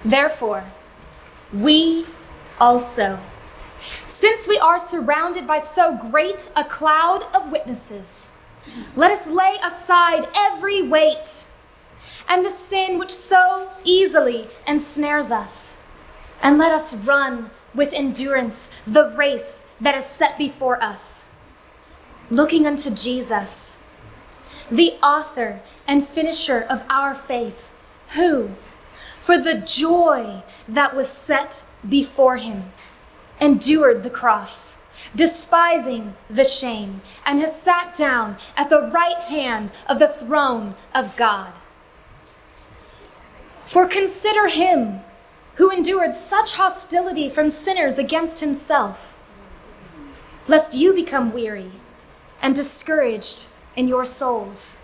Therefore, we also, since we are surrounded by so great a cloud of witnesses, let us lay aside every weight and the sin which so easily ensnares us, and let us run with endurance the race that is set before us, looking unto Jesus, the author and finisher of our faith, who, for the joy that was set before him, endured the cross, despising the shame, and has sat down at the right hand of the throne of God. For consider him who endured such hostility from sinners against himself, lest you become weary and discouraged in your souls.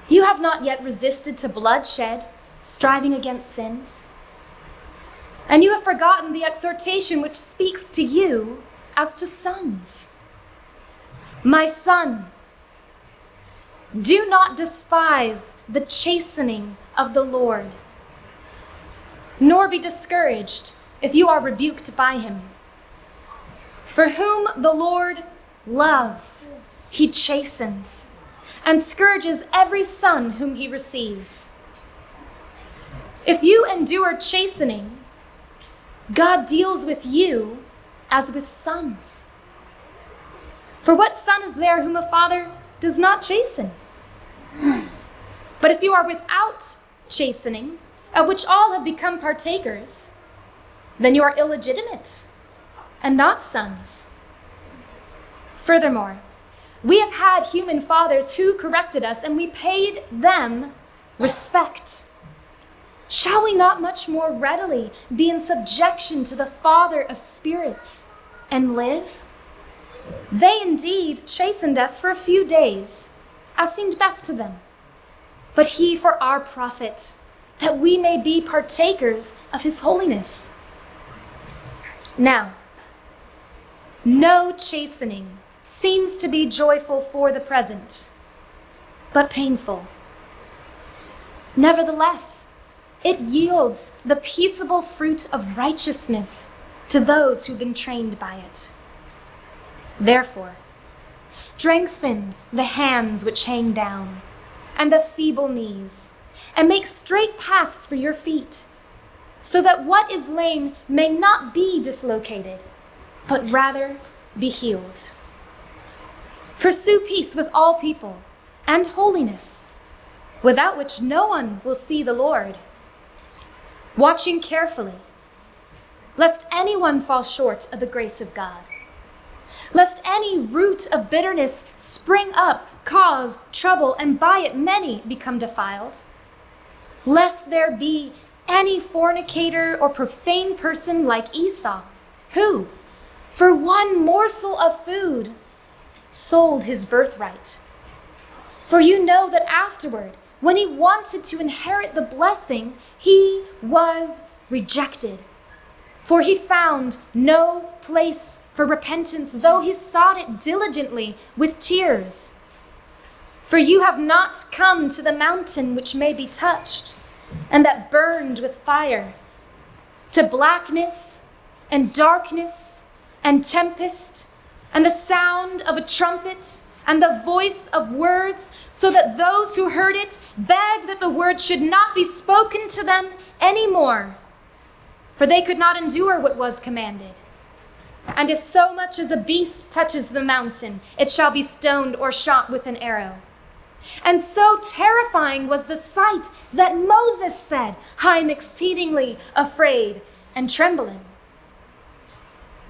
You have not yet resisted to bloodshed, striving against sins. And you have forgotten the exhortation which speaks to you as to sons. My son, do not despise the chastening of the Lord, nor be discouraged if you are rebuked by him. For whom the Lord loves, he chastens, and scourges every son whom he receives. If you endure chastening, God deals with you as with sons. For what son is there whom a father does not chasten? But if you are without chastening, of which all have become partakers, then you are illegitimate and not sons. Furthermore, we have had human fathers who corrected us, and we paid them respect. Shall we not much more readily be in subjection to the Father of spirits and live? They indeed chastened us for a few days, as seemed best to them, but he for our profit, that we may be partakers of his holiness. Now, no chastening seems to be joyful for the present, but painful. Nevertheless, it yields the peaceable fruit of righteousness to those who've been trained by it. Therefore, strengthen the hands which hang down, and the feeble knees, and make straight paths for your feet, so that what is lame may not be dislocated, but rather be healed. Pursue peace with all people, and holiness, without which no one will see the Lord. Watching carefully, lest anyone fall short of the grace of God, lest any root of bitterness spring up, cause trouble, and by it many become defiled, lest there be any fornicator or profane person like Esau, who, for one morsel of food, sold his birthright. For you know that afterward, when he wanted to inherit the blessing, he was rejected. For he found no place for repentance, though he sought it diligently with tears. For you have not come to the mountain which may be touched, and that burned with fire, to blackness and darkness and tempest, and the sound of a trumpet, and the voice of words, so that those who heard it begged that the word should not be spoken to them any more, for they could not endure what was commanded. And if so much as a beast touches the mountain, it shall be stoned or shot with an arrow. And so terrifying was the sight that Moses said, I am exceedingly afraid and trembling.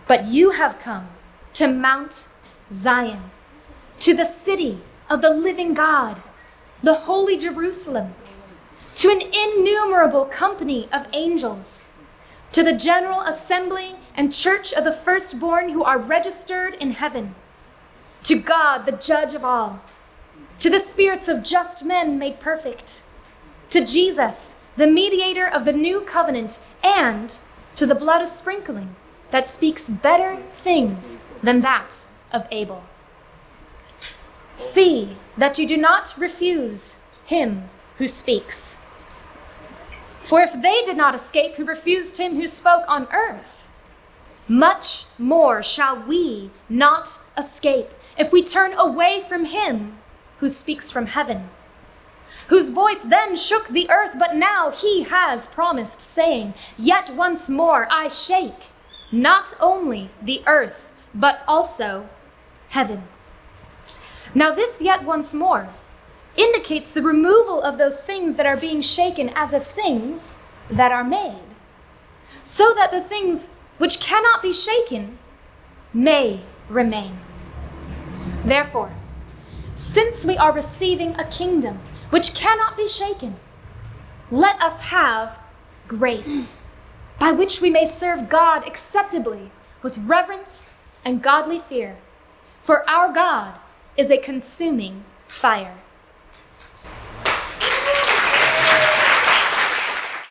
But you have come to Mount Zion, to the city of the living God, the holy Jerusalem, to an innumerable company of angels, to the general assembly and church of the firstborn who are registered in heaven, to God, the judge of all, to the spirits of just men made perfect, to Jesus, the mediator of the new covenant, and to the blood of sprinkling that speaks better things than that of Abel. See that you do not refuse him who speaks. For if they did not escape who refused him who spoke on earth, much more shall we not escape if we turn away from him who speaks from heaven, whose voice then shook the earth, but now he has promised, saying, Yet once more I shake not only the earth, but also heaven. Now this yet once more indicates the removal of those things that are being shaken as of things that are made, so that the things which cannot be shaken may remain. Therefore, since we are receiving a kingdom which cannot be shaken, let us have grace, by which we may serve God acceptably with reverence and godly fear. For our God is a consuming fire.